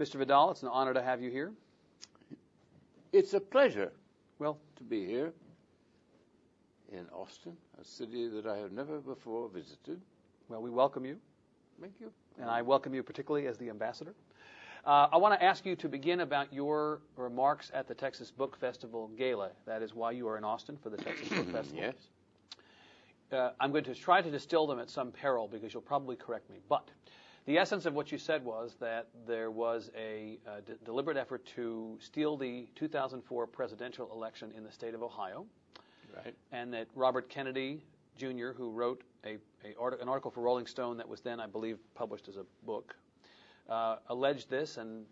Mr. Vidal, it's an honor to have you here. It's a pleasure Well, to be here in Austin, a city that I have never before visited. we welcome you, Thank you. and I welcome you particularly as the ambassador. I want to ask you to begin about your remarks at the Texas Book Festival Gala. That is why you are in Austin, for the Texas Book Festival. Yes. I'm going to try to distill them at some peril because you'll probably correct me. But the essence of what you said was that there was a deliberate effort to steal the 2004 presidential election in the state of Ohio. Right. And that Robert Kennedy, Jr., who wrote an article for Rolling Stone that was then, I believe, published as a book, alleged this, and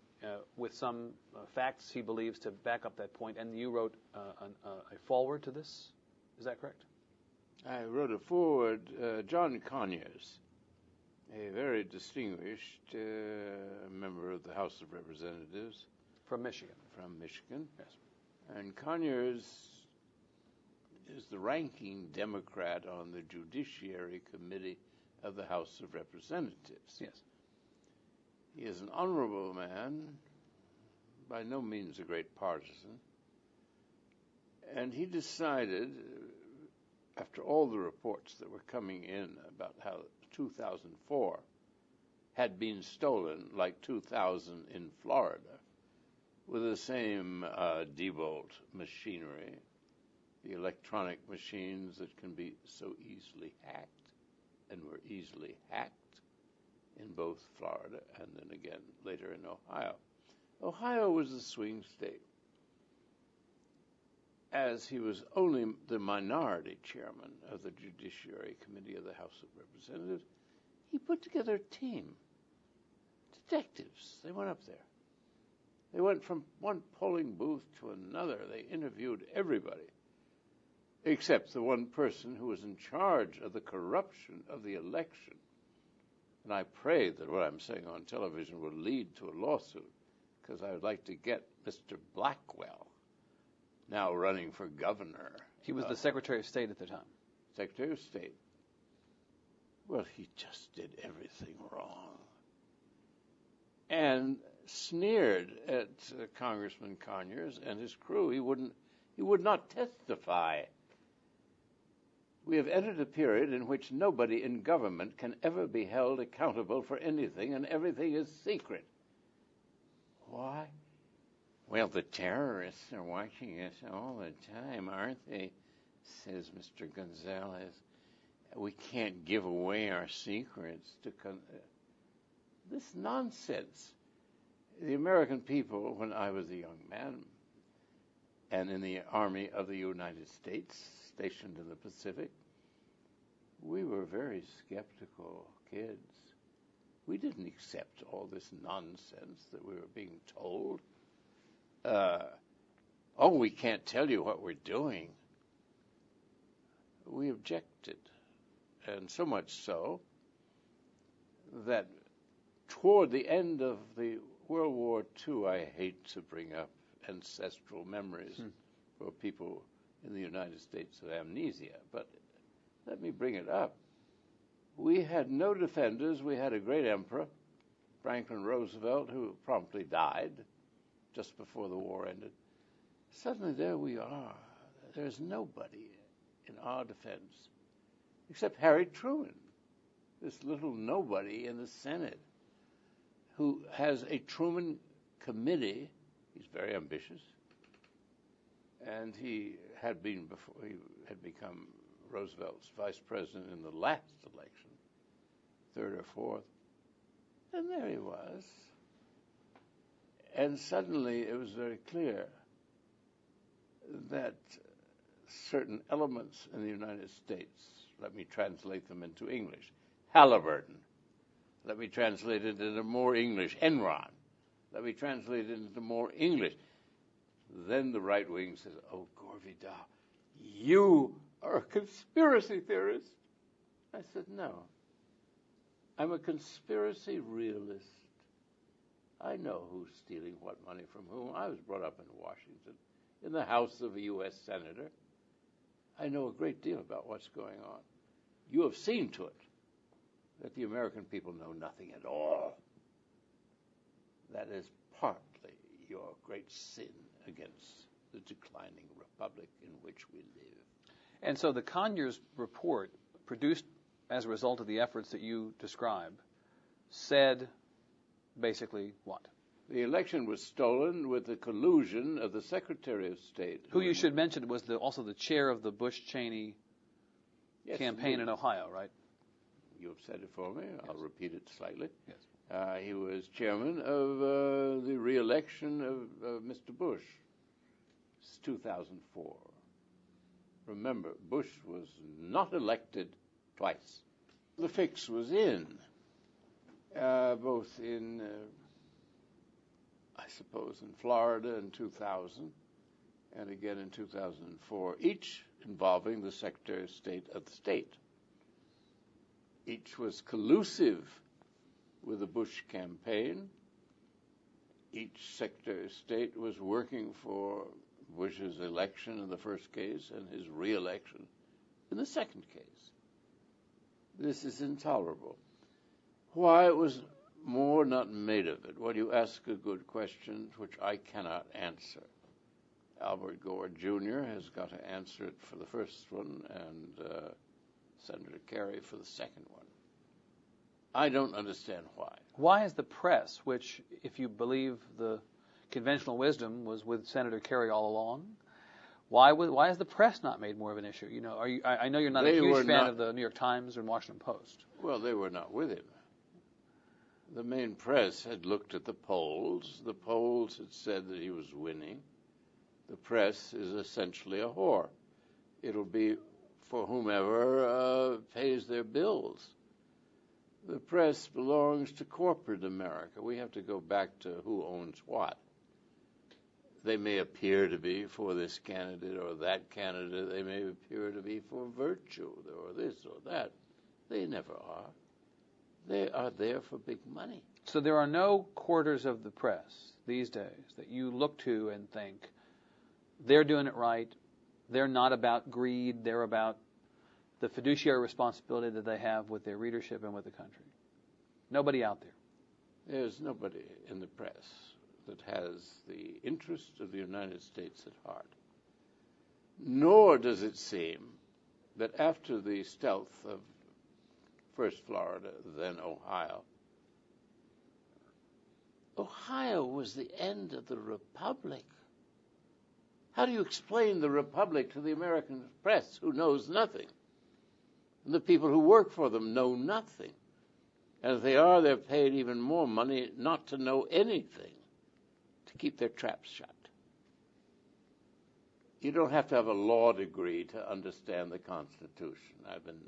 with some facts he believes to back up that point. And you wrote a foreword to this. Is that correct? I wrote a foreword. John Conyers, a very distinguished member of the House of Representatives. From Michigan. From Michigan. Yes. And Conyers is the ranking Democrat on the Judiciary Committee of the House of Representatives. Yes. He is an honorable man, by no means a great partisan, and he decided, after all the reports that were coming in about how 2004 had been stolen like 2000 in Florida, with the same Diebold machinery, the electronic machines that can be so easily hacked, and were easily hacked in both Florida and then again later in Ohio. Ohio was the swing state. As he was only the minority chairman of the Judiciary Committee of the House of Representatives, he put together a team. Detectives, they went up there. They went from one polling booth to another. They interviewed everybody, except the one person who was in charge of the corruption of the election. And I pray that what I'm saying on television will lead to a lawsuit, because I would like to get Mr. Blackwell, now running for governor. He was the Secretary of State at the time. Secretary of State. Well, he just did everything wrong. And sneered at Congressman Conyers and his crew. He would not testify. We have entered a period in which nobody in government can ever be held accountable for anything, and everything is secret. Why? Well, the terrorists are watching us all the time, aren't they? Says Mr. Gonzalez. We can't give away our secrets to this nonsense. The American people, when I was a young man and in the Army of the United States, stationed in the Pacific, we were very skeptical kids. We didn't accept all this nonsense that we were being told. We can't tell you what we're doing. We objected, and so much so that toward the end of the World War II, I hate to bring up ancestral memories for people in the United States of amnesia, but let me bring it up. We had no defenders. We had a great emperor, Franklin Roosevelt, who promptly died just before the war ended. Suddenly there we are. There's nobody in our defense except Harry Truman, this little nobody in the Senate, who has a Truman Committee. He's very ambitious, and he had become Roosevelt's vice president in the last election, third or fourth, and there he was. And suddenly it was very clear that certain elements in the United States, let me translate them into English, Halliburton, let me translate it into more English, Enron, let me translate it into more English. Then the right wing says, oh, Gore Vidal, you are a conspiracy theorist. I said, no. I'm a conspiracy realist. I know who's stealing what money from whom. I was brought up in Washington, in the house of a U.S. senator. I know a great deal about what's going on. You have seen to it that the American people know nothing at all. That is partly your great sin against the declining republic in which we live. And so the Conyers report, produced as a result of the efforts that you describe, said basically what? The election was stolen with the collusion of the Secretary of State. Who you should mention was also the chair of the Bush-Cheney campaign in Ohio, right? You've said it for me. I'll repeat it slightly. Yes. He was chairman of the re-election of Mr. Bush. It's 2004. Remember, Bush was not elected twice. The fix was in, both in, I suppose, in Florida in 2000 and again in 2004, each involving the Secretary of State of the state. Each was collusive with the Bush campaign. Each Secretary of State was working for Bush's election in the first case and his re-election in the second case. This is intolerable. Why was more not made of it? Well, you ask a good question, which I cannot answer. Albert Gore Jr. has got to answer it for the first one, and Senator Kerry for the second one. I don't understand why. Why is the press, which, if you believe the conventional wisdom, was with Senator Kerry all along, why is the press not made more of an issue? You know, I know you're not a huge fan of the New York Times or Washington Post. Well, they were not with him. The main press had looked at the polls. The polls had said that he was winning. The press is essentially a whore. It'll be for whomever pays their bills. The press belongs to corporate America. We have to go back to who owns what. They may appear to be for this candidate or that candidate. They may appear to be for virtue or this or that. They never are. They are there for big money. So there are no quarters of the press these days that you look to and think, they're doing it right. They're not about greed. They're about the fiduciary responsibility that they have with their readership and with the country. Nobody out there. There's nobody in the press that has the interest of the United States at heart. Nor does it seem that after the stealth of first Florida, then Ohio, Ohio was the end of the republic. How do you explain the republic to the American press, who knows nothing? And the people who work for them know nothing. And if they are, they're paid even more money not to know anything, to keep their traps shut. You don't have to have a law degree to understand the Constitution. I've been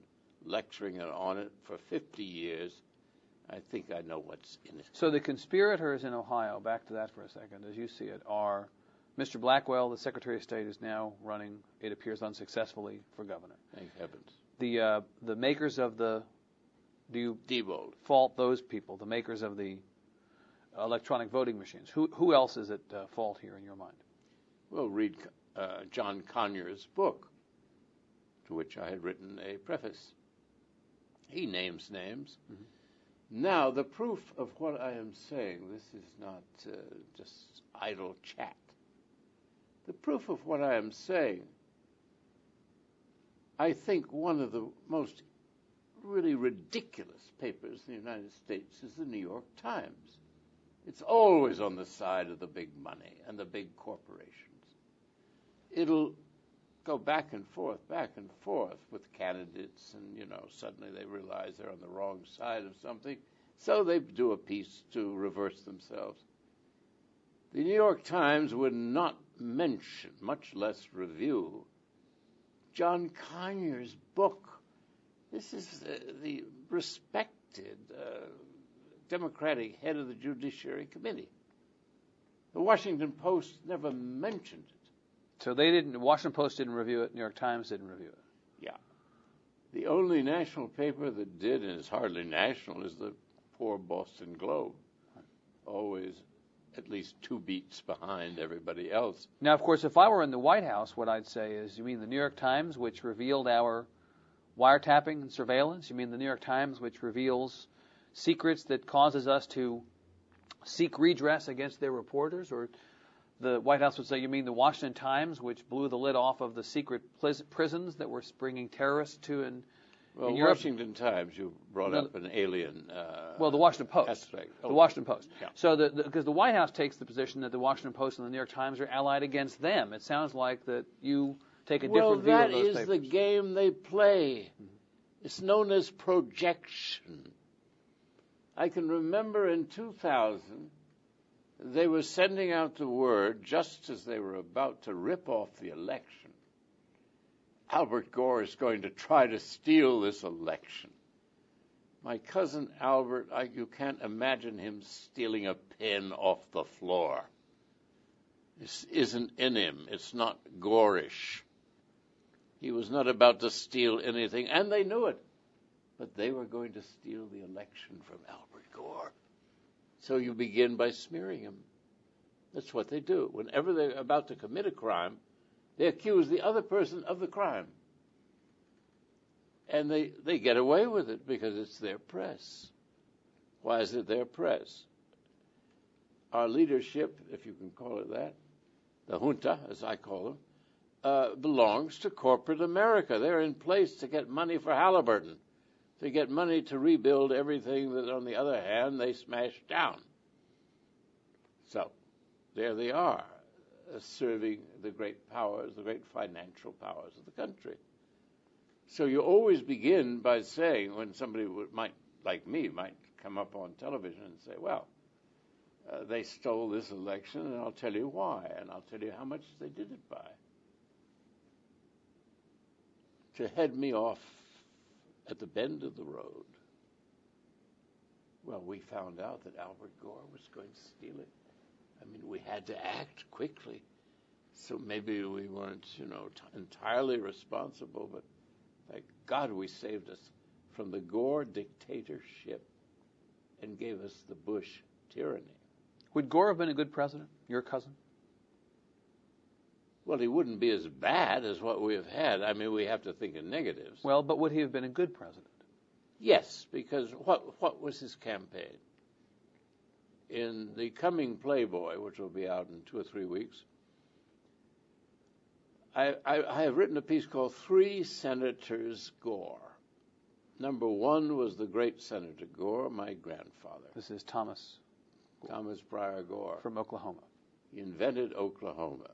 lecturing on it for 50 years. I think I know what's in it. So the conspirators in Ohio, back to that for a second, as you see it, are Mr. Blackwell, the Secretary of State, is now running, it appears unsuccessfully, for governor. Thank heavens. The makers of the, do you Diebold. fault those people, the makers of the electronic voting machines? Who else is at fault here in your mind? Well, read John Conyers' book, to which I had written a preface. He names names. Mm-hmm. Now, the proof of what I am saying, this is not just idle chat. The proof of what I am saying, I think one of the most really ridiculous papers in the United States is the New York Times. It's always on the side of the big money and the big corporations. It'll go back and forth with candidates, and, you know, suddenly they realize they're on the wrong side of something, so they do a piece to reverse themselves. The New York Times would not mention, much less review, John Conyers' book. This is the respected Democratic head of the Judiciary Committee. The Washington Post never mentioned it. So they didn't. The Washington Post didn't review it. New York Times didn't review it. Yeah. The only national paper that did, and it's hardly national, is the poor Boston Globe. Always at least 2 beats behind everybody else. Now, of course, if I were in the White House, what I'd say is, you mean the New York Times, which revealed our wiretapping and surveillance? You mean the New York Times, which reveals secrets that causes us to seek redress against their reporters? Or the White House would say, you mean the Washington Times, which blew the lid off of the secret prisons that were bringing terrorists to in Europe? Washington Times, you brought up an alien well, the Washington Post. aspect. The Washington Post. Yeah. So because the White House takes the position that the Washington Post and the New York Times are allied against them. It sounds like that you take a different view of those papers. Well, that is the game they play. It's known as projection. I can remember in 2000, they were sending out the word just as they were about to rip off the election. Albert Gore is going to try to steal this election. My cousin Albert, you can't imagine him stealing a pen off the floor. This isn't in him. It's not Gorish. He was not about to steal anything, and they knew it. But they were going to steal the election from Albert Gore. So you begin by smearing him. That's what they do. Whenever they're about to commit a crime, they accuse the other person of the crime. And they get away with it because it's their press. Why is it their press? Our leadership, if you can call it that, the junta, as I call them, belongs to corporate America. They're in place to get money for Halliburton, to get money to rebuild everything that, on the other hand, they smashed down. So there they are, serving the great powers, the great financial powers of the country. So you always begin by saying, when somebody might come up on television and say, well, they stole this election, and I'll tell you why, and I'll tell you how much they did it by. To head me off at the bend of the road, well, we found out that Albert Gore was going to steal it. I mean, we had to act quickly. So maybe we weren't, entirely responsible, but thank God we saved us from the Gore dictatorship and gave us the Bush tyranny. Would Gore have been a good president, your cousin? Well, he wouldn't be as bad as what we have had. I mean, we have to think in negatives. Well, but would he have been a good president? Yes, because what was his campaign? In the coming Playboy, which will be out in 2 or 3 weeks, I have written a piece called 3 Senators Gore. Number 1 was the great Senator Gore, my grandfather. This is Thomas Pryor Gore. From Oklahoma. He invented Oklahoma.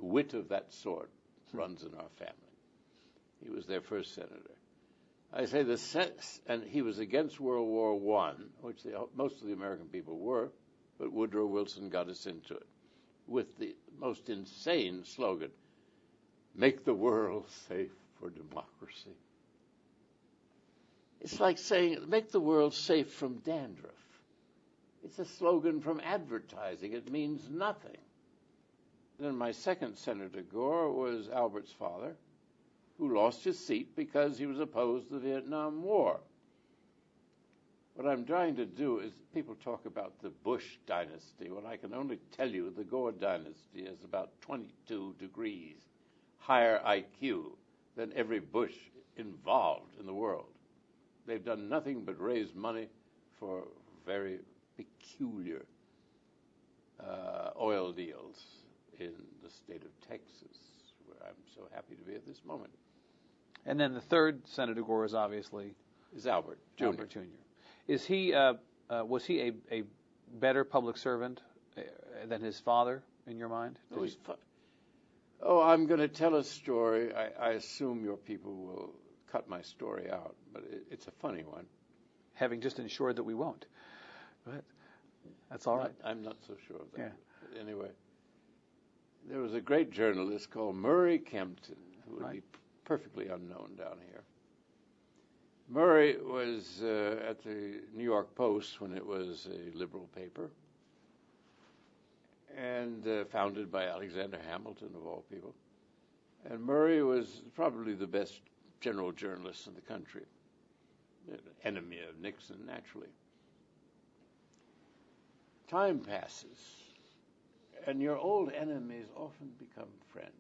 Wit of that sort runs in our family. He was their first senator. I say and he was against World War I, which most of the American people were, but Woodrow Wilson got us into it with the most insane slogan, "Make the world safe for democracy." It's like saying, make the world safe from dandruff. It's a slogan from advertising. It means nothing. Then my second Senator Gore was Albert's father, who lost his seat because he was opposed to the Vietnam War. What I'm trying to do is, people talk about the Bush dynasty. Well, I can only tell you the Gore dynasty is about 22 degrees higher IQ than every Bush involved in the world. They've done nothing but raise money for very peculiar oil deals in the state of Texas, where I'm so happy to be at this moment. And then the third Senator Gore is obviously Albert Jr. Albert Jr. Is he was he a better public servant than his father in your mind? I'm going to tell a story. I assume your people will cut my story out, but it's a funny one. Having just ensured that we won't. But that's all right. I'm not so sure of that. Yeah. But anyway, there was a great journalist called Murray Kempton, who would be perfectly unknown down here. Murray was at the New York Post when it was a liberal paper, and founded by Alexander Hamilton, of all people. And Murray was probably the best general journalist in the country, an enemy of Nixon, naturally. Time passes, and your old enemies often become friends.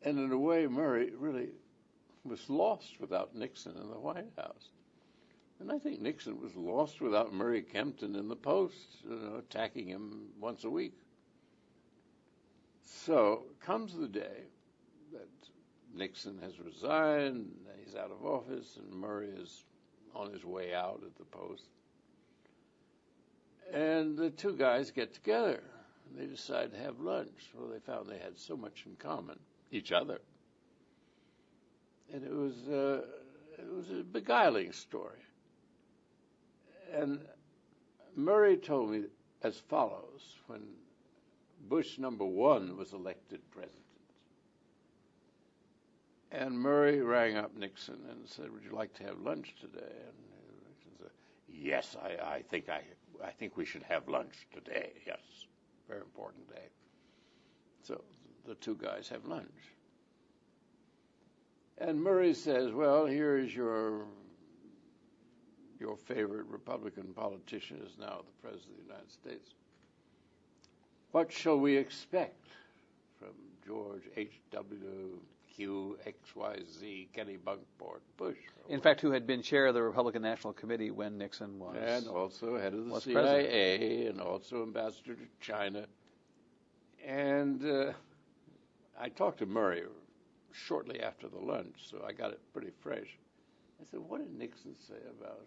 And in a way, Murray really was lost without Nixon in the White House. And I think Nixon was lost without Murray Kempton in the post, attacking him once a week. So comes the day that Nixon has resigned, he's out of office, and Murray is on his way out at the post. And the two guys get together. They decide to have lunch. Well, they found they had so much in common, each other. And it was a beguiling story. And Murray told me as follows when Bush #1 was elected president. And Murray rang up Nixon and said, "Would you like to have lunch today?" And Nixon said, "Yes, I think we should have lunch today. Yes, very important day." So the two guys have lunch. And Murray says, "Well, here is your favorite Republican politician is now the President of the United States. What shall we expect from George H.W. Q, XYZ, Kenny Bunkport, Bush?" In fact, who had been chair of the Republican National Committee when Nixon was. And also head of the CIA, president. and also ambassador to China. And I talked to Murray shortly after the lunch, so I got it pretty fresh. I said, "What did Nixon say about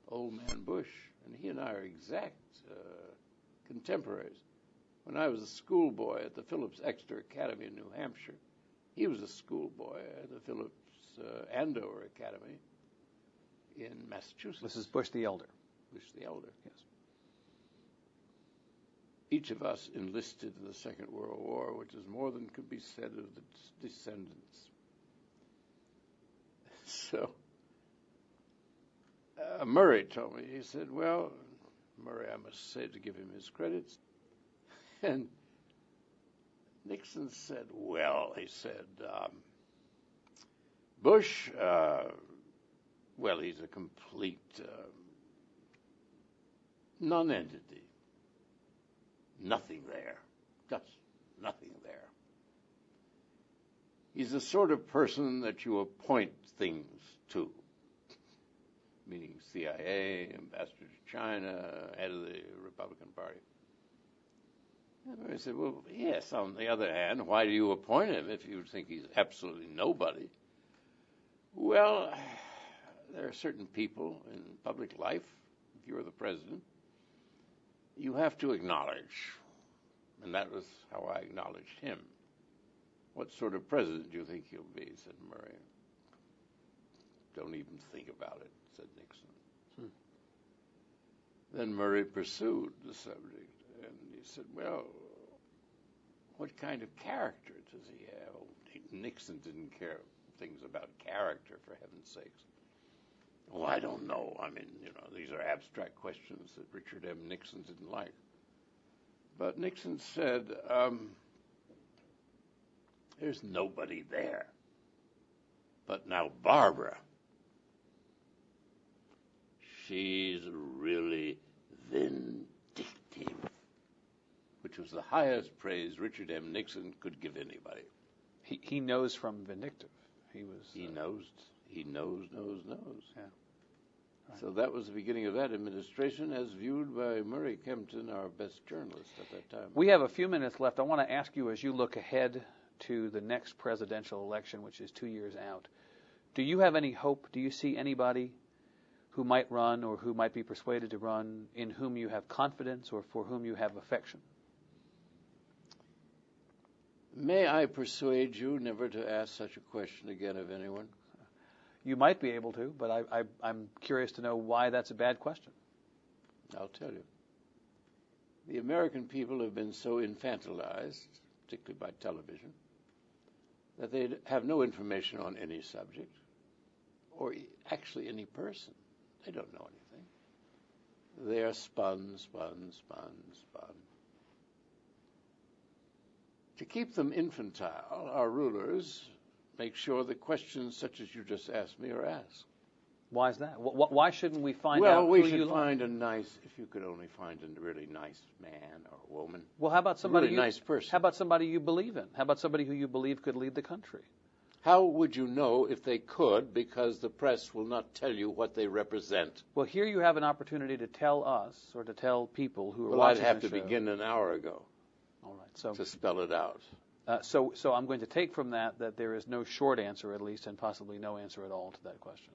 old man Bush?" And he and I are exact contemporaries. When I was a schoolboy at the Phillips Exeter Academy in New Hampshire, he was a schoolboy at the Phillips Andover Academy in Massachusetts. This is Bush the Elder. Bush the Elder. Yes. Each of us enlisted in the Second World War, which is more than could be said of the descendants. So Murray told me, he said, "Well, Murray, I must say, to give him his credits." And Nixon said, "Well," he said, "Bush, well, he's a complete non-entity. Nothing there. Just nothing there. He's the sort of person that you appoint things to, meaning CIA, ambassador to China, head of the Republican Party." And I said, "Well, yes, on the other hand, why do you appoint him if you think he's absolutely nobody?" "Well, there are certain people in public life, if you're the president, you have to acknowledge." And that was how I acknowledged him. "What sort of president do you think he'll be?" said Murray. "Don't even think about it," said Nixon. Then Murray pursued the subject, and he said, "Well, what kind of character does he have?" Nixon didn't care things about character, for heaven's sakes. "Well, I don't know. I mean, these are abstract questions that Richard M. Nixon didn't like." But Nixon said, "There's nobody there. But now Barbara, she's really vindictive," which was the highest praise Richard M. Nixon could give anybody. He knows from vindictive. He knows. Yeah. Right. So that was the beginning of that administration, as viewed by Murray Kempton, our best journalist at that time. We have a few minutes left. I want to ask you, as you look ahead to the next presidential election, which is 2 years out, do you have any hope? Do you see anybody who might run or who might be persuaded to run in whom you have confidence or for whom you have affection? May I persuade you never to ask such a question again of anyone? You might be able to, but I'm curious to know why that's a bad question. I'll tell you. The American people have been so infantilized, particularly by television, that they have no information on any subject or actually any person. They don't know anything. They are spun. To keep them infantile, our rulers make sure that questions such as you just asked me are asked. Why is that? Why shouldn't we find out Well, who we you should like? find a nice, if you could only find a really nice man or woman. Well, how about somebody really nice person? How about somebody you believe in? How about somebody who you believe could lead the country? How would you know if they could, because the press will not tell you what they represent? Well, here you have an opportunity to tell us, or to tell people who are Well, watching I'd have the to show. begin an hour ago All right. So, to spell it out. so I'm going to take from that there is no short answer, at least, and possibly no answer at all to that question.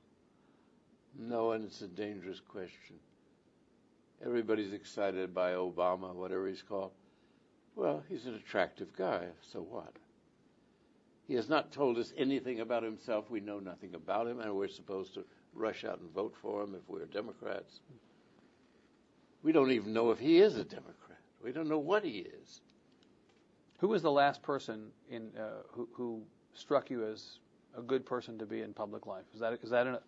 No, and it's a dangerous question. Everybody's excited by Obama, whatever he's called. Well, he's an attractive guy, so what? He has not told us anything about himself. We know nothing about him, and we're supposed to rush out and vote for him if we're Democrats. We don't even know if he is a Democrat. We don't know what he is. Who was the last person who struck you as a good person to be in public life? Is that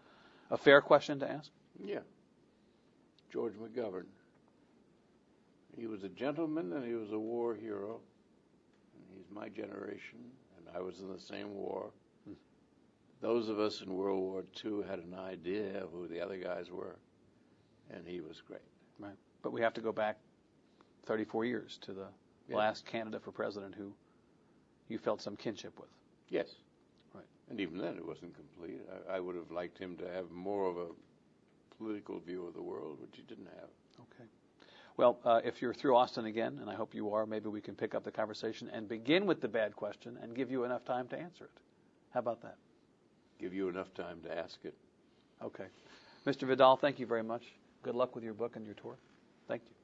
a fair question to ask? Yeah. George McGovern. He was a gentleman and he was a war hero. And he's my generation, and I was in the same war. Those of us in World War II had an idea of who the other guys were, and he was great. Right. But we have to go back 34 years to the last candidate for president who you felt some kinship with. Yes. Right. And even then it wasn't complete. I would have liked him to have more of a political view of the world, which he didn't have. Okay. Well, if you're through Austin again, and I hope you are, maybe we can pick up the conversation and begin with the bad question and give you enough time to answer it. How about that? Give you enough time to ask it. Okay. Mr. Vidal, thank you very much. Good luck with your book and your tour. Thank you.